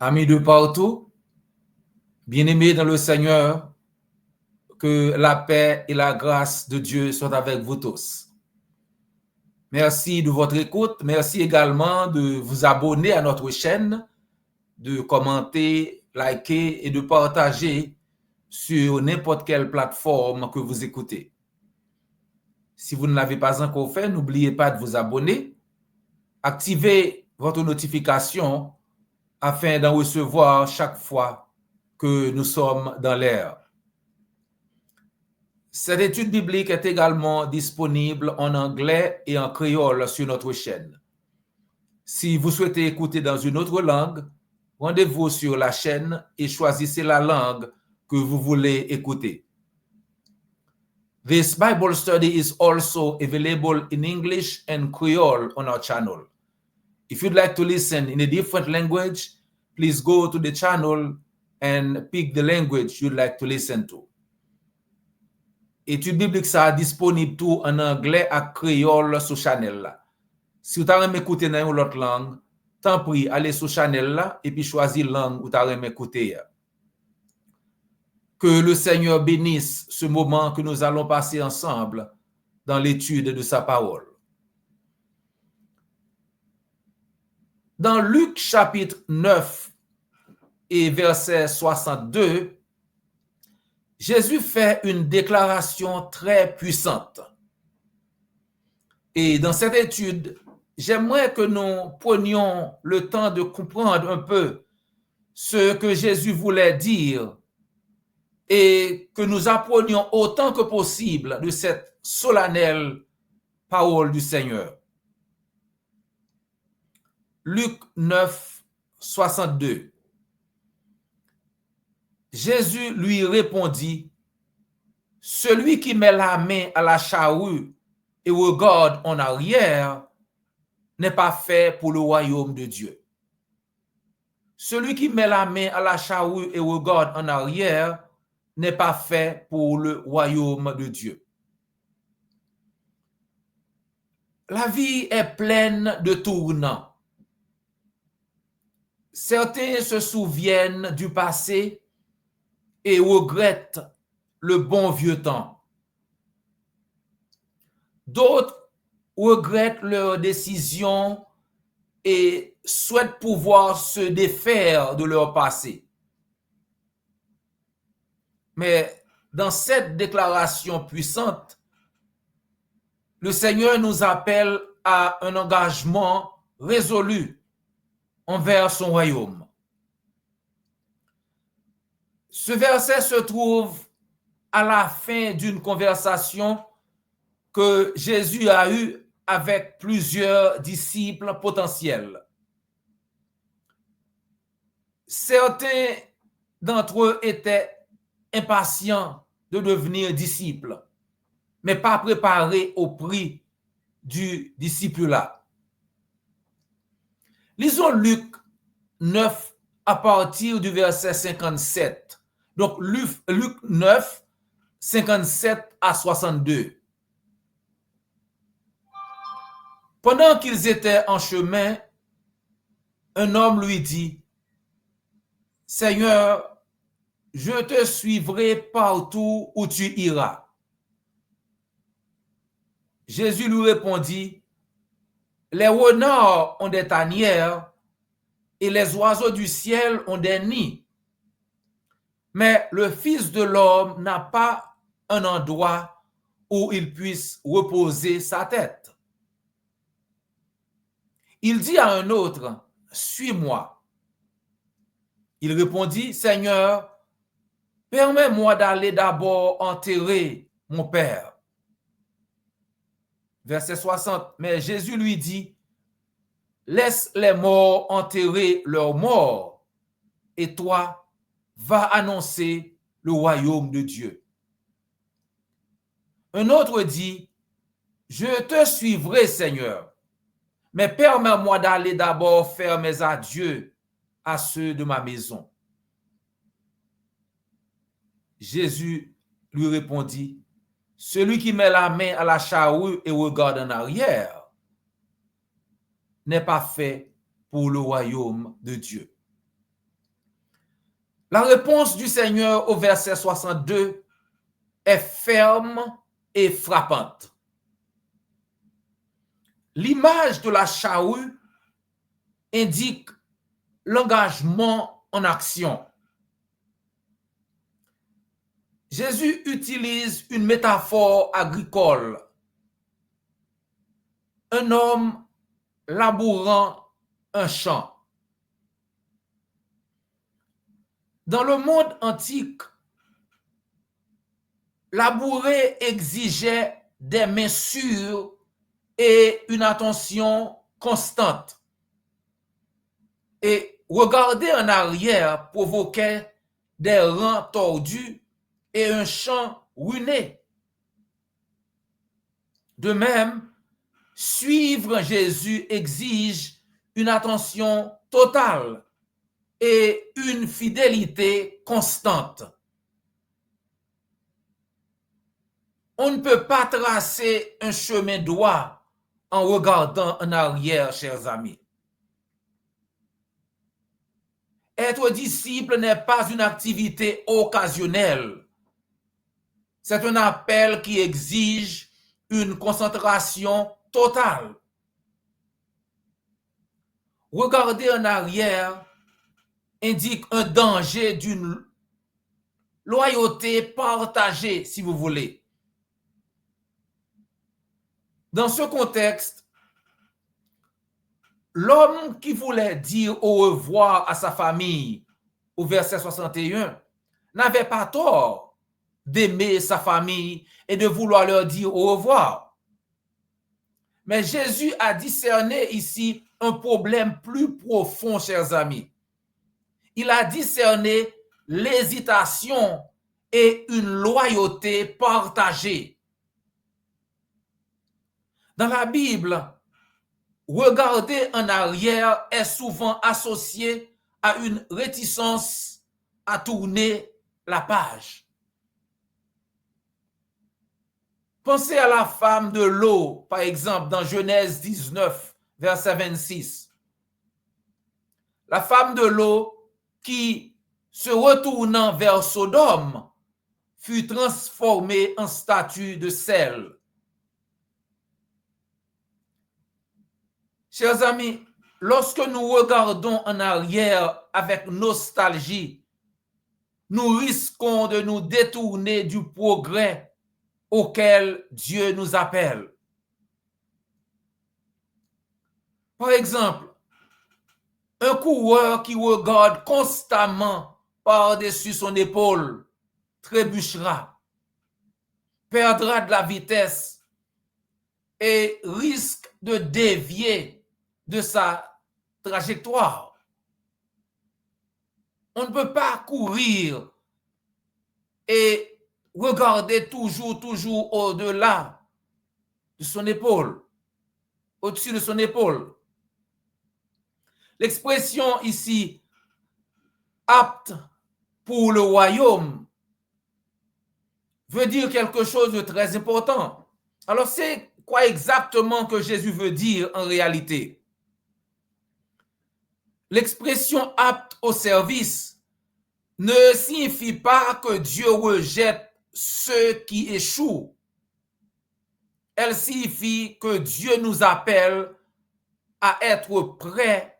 Amis de partout, bien-aimés dans le Seigneur, que la paix et la grâce de Dieu soient avec vous tous. Merci de votre écoute. Merci également de vous abonner à notre chaîne, de commenter, liker et de partager sur n'importe quelle plateforme que vous écoutez. Si vous ne l'avez pas encore fait, n'oubliez pas de vous abonner. Activez votre notification afin d'en recevoir chaque fois que nous sommes dans l'air. Cette étude biblique est également disponible en anglais et en créole sur notre chaîne. Si vous souhaitez écouter dans une autre langue, rendez-vous sur la chaîne et choisissez la langue que vous voulez écouter. This Bible study is also available in English and Creole on our channel. If you'd like to listen in a different language, please go to the channel and pick the language you'd like to listen to. Étude biblique ça disponible tout en anglais et créole sur channel là. Si vous avez écouté dans une autre langue, tant pis, allez sur channel là et puis choisir langue où vous avez écouté. Que le Seigneur bénisse ce moment que nous allons passer ensemble dans l'étude de sa parole. Dans Luc chapitre 9 et verset 62, Jésus fait une déclaration très puissante. Et dans cette étude, j'aimerais que nous prenions le temps de comprendre un peu ce que Jésus voulait dire et que nous apprenions autant que possible de cette solennelle parole du Seigneur. Luc 9, 62. Jésus lui répondit, « Celui qui met la main à la charrue et regarde en arrière n'est pas fait pour le royaume de Dieu. » Celui qui met la main à la charrue et regarde en arrière n'est pas fait pour le royaume de Dieu. La vie est pleine de tournants. Certains se souviennent du passé et regrettent le bon vieux temps. D'autres regrettent leurs décisions et souhaitent pouvoir se défaire de leur passé. Mais dans cette déclaration puissante, le Seigneur nous appelle à un engagement résolu envers son royaume. Ce verset se trouve à la fin d'une conversation que Jésus a eue avec plusieurs disciples potentiels. Certains d'entre eux étaient impatients de devenir disciples, mais pas préparés au prix du discipulat. Lisons Luc 9 à partir du verset 57. Donc, Luc 9, 57 à 62. Pendant qu'ils étaient en chemin, un homme lui dit, « Seigneur, je te suivrai partout où tu iras. » Jésus lui répondit, « Les renards ont des tanières et les oiseaux du ciel ont des nids. Mais le Fils de l'homme n'a pas un endroit où il puisse reposer sa tête. » Il dit à un autre, « Suis-moi. » Il répondit, « Seigneur, permets-moi d'aller d'abord enterrer mon Père. » Verset 60, mais Jésus lui dit, « Laisse les morts enterrer leurs morts, et toi, va annoncer le royaume de Dieu. » Un autre dit, « Je te suivrai, Seigneur, mais permets-moi d'aller d'abord faire mes adieux à ceux de ma maison. » Jésus lui répondit, « Celui qui met la main à la charrue et regarde en arrière n'est pas fait pour le royaume de Dieu. » La réponse du Seigneur au verset 62 est ferme et frappante. L'image de la charrue indique l'engagement en action. Jésus utilise une métaphore agricole. Un homme labourant un champ. Dans le monde antique, labourer exigeait des mains sûres et une attention constante. Et regarder en arrière provoquait des rangs tordus et un champ ruiné. De même, suivre Jésus exige une attention totale et une fidélité constante. On ne peut pas tracer un chemin droit en regardant en arrière, chers amis. Être disciple n'est pas une activité occasionnelle. C'est un appel qui exige une concentration totale. Regarder en arrière indique un danger d'une loyauté partagée, si vous voulez. Dans ce contexte, l'homme qui voulait dire au revoir à sa famille, au verset 61, n'avait pas tort d'aimer sa famille et de vouloir leur dire au revoir. Mais Jésus a discerné ici un problème plus profond, chers amis. Il a discerné l'hésitation et une loyauté partagée. Dans la Bible, regarder en arrière est souvent associé à une réticence à tourner la page. Pensez à la femme de Lot, par exemple, dans Genèse 19, verset 26. La femme de Lot qui, se retournant vers Sodome, fut transformée en statue de sel. Chers amis, lorsque nous regardons en arrière avec nostalgie, nous risquons de nous détourner du progrès auquel Dieu nous appelle. Par exemple, un coureur qui regarde constamment par-dessus son épaule trébuchera, perdra de la vitesse et risque de dévier de sa trajectoire. On ne peut pas courir et regarder toujours au-delà de son épaule, au-dessus de son épaule. L'expression ici, apte pour le royaume, veut dire quelque chose de très important. Alors, c'est quoi exactement que Jésus veut dire en réalité? L'expression apte au service ne signifie pas que Dieu rejette ceux qui échouent. Elle signifie que Dieu nous appelle à être prêts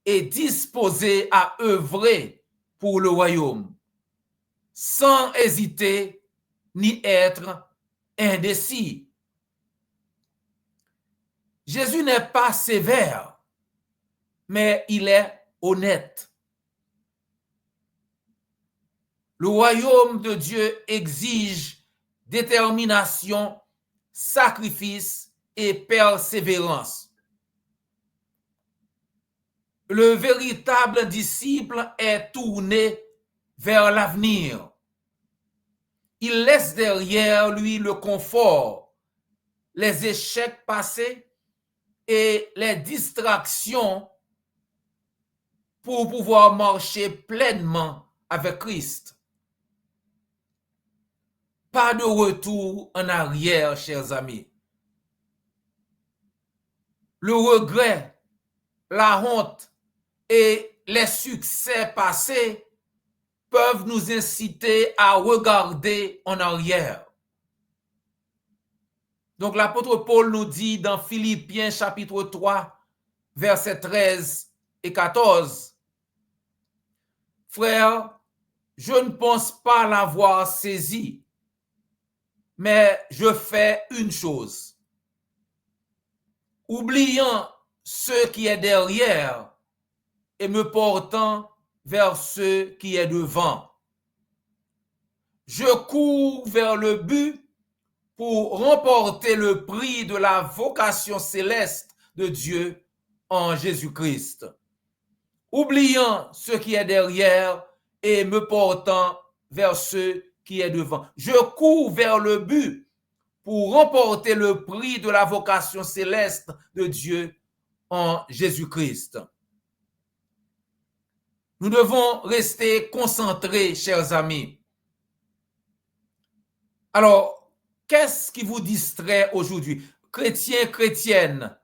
et disposés à œuvrer pour le royaume, sans hésiter ni être indécis. Jésus n'est pas sévère, mais il est honnête. Le royaume de Dieu exige détermination, sacrifice et persévérance. Le véritable disciple est tourné vers l'avenir. Il laisse derrière lui le confort, les échecs passés et les distractions pour pouvoir marcher pleinement avec Christ. Pas de retour en arrière, chers amis. Le regret, la honte et les succès passés peuvent nous inciter à regarder en arrière. Donc l'apôtre Paul nous dit dans Philippiens chapitre 3, versets 13 et 14, frère, je ne pense pas l'avoir saisi, mais je fais une chose. Oubliant ce qui est derrière et me portant vers ce qui est devant. Je cours vers le but pour remporter le prix de la vocation céleste de Dieu en Jésus-Christ. Oubliant ce qui est derrière et me portant vers ce qui est devant. Je cours vers le but pour remporter le prix de la vocation céleste de Dieu en Jésus-Christ. Nous devons rester concentrés, chers amis. Alors, qu'est-ce qui vous distrait aujourd'hui? Chrétiens, chrétiennes,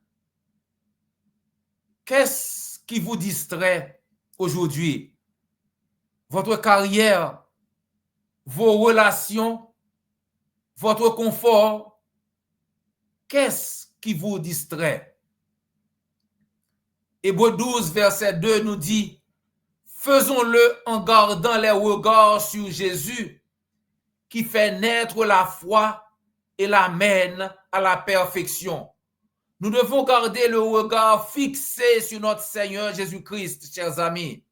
qu'est-ce qui vous distrait aujourd'hui? Votre carrière, vos relations, votre confort, qu'est-ce qui vous distrait? Hébreux 12, verset 2 nous dit, faisons-le en gardant les regards sur Jésus, qui fait naître la foi et l'amène à la perfection. Nous devons garder le regard fixé sur notre Seigneur Jésus-Christ, chers amis.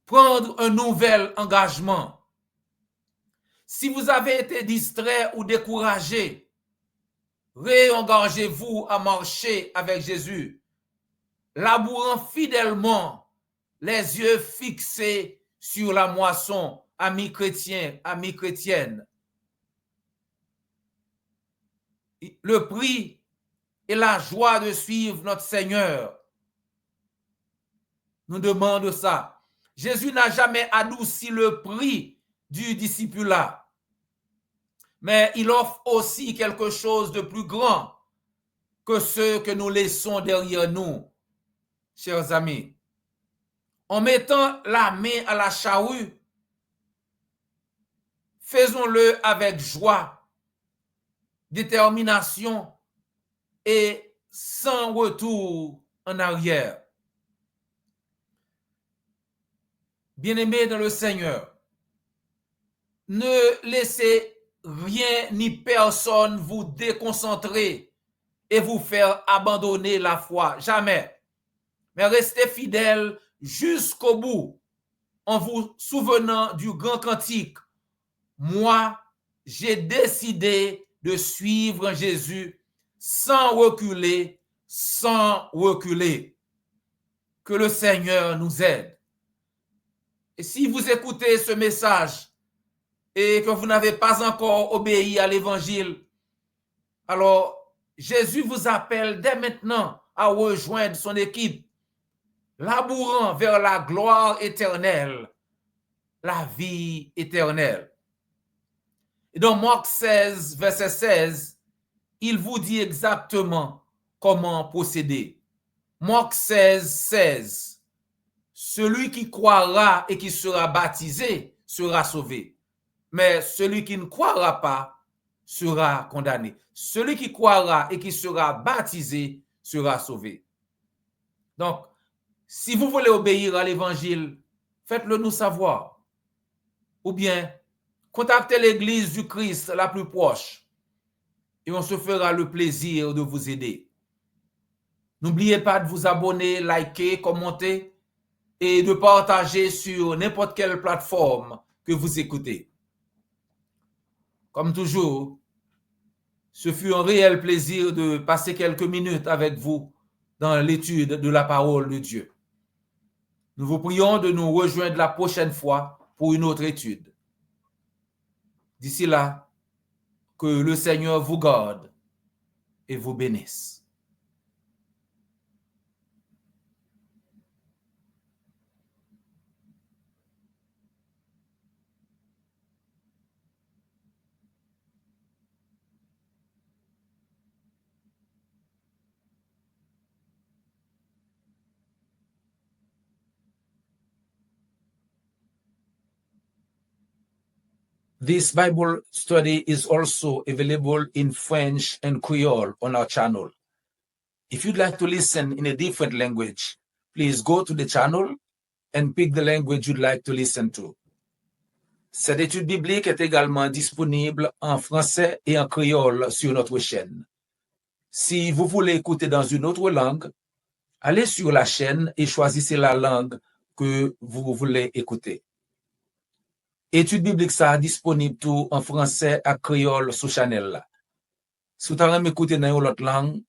Prendre un nouvel engagement. Si vous avez été distrait ou découragé, réengagez-vous à marcher avec Jésus, labourant fidèlement, les yeux fixés sur la moisson, amis chrétiens, amis chrétiennes. Le prix et la joie de suivre notre Seigneur nous demande ça. Jésus n'a jamais adouci le prix du discipulat, mais il offre aussi quelque chose de plus grand que ce que nous laissons derrière nous, chers amis. En mettant la main à la charrue, faisons-le avec joie, détermination et sans retour en arrière. Bien-aimés dans le Seigneur, ne laissez rien ni personne vous déconcentrer et vous faire abandonner la foi. Jamais. Mais restez fidèles jusqu'au bout en vous souvenant du grand cantique. Moi, j'ai décidé de suivre Jésus sans reculer, sans reculer. Que le Seigneur nous aide. Et si vous écoutez ce message et que vous n'avez pas encore obéi à l'évangile, alors Jésus vous appelle dès maintenant à rejoindre son équipe, labourant vers la gloire éternelle, la vie éternelle. Et dans Marc 16, verset 16, il vous dit exactement comment procéder. Marc 16, 16. Celui qui croira et qui sera baptisé sera sauvé. Mais celui qui ne croira pas sera condamné. Celui qui croira et qui sera baptisé sera sauvé. Donc, si vous voulez obéir à l'évangile, faites-le nous savoir. Ou bien, contactez l'église du Christ la plus proche et on se fera le plaisir de vous aider. N'oubliez pas de vous abonner, liker, commenter et de partager sur n'importe quelle plateforme que vous écoutez. Comme toujours, ce fut un réel plaisir de passer quelques minutes avec vous dans l'étude de la parole de Dieu. Nous vous prions de nous rejoindre la prochaine fois pour une autre étude. D'ici là, que le Seigneur vous garde et vous bénisse. This Bible study is also available in French and Creole on our channel. If you'd like to listen in a different language, please go to the channel and pick the language you'd like to listen to. Cette étude biblique est également disponible en français et en créole sur notre chaîne. Si vous voulez écouter dans une autre langue, allez sur la chaîne et choisissez la langue que vous voulez écouter. Étude biblique ça disponible tout en français et créole sur channel là. Si vous avez écouté dans une autre langue,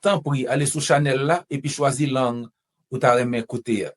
tant pis, allez sur channel là et puis choisissez langue où vous avez écouté.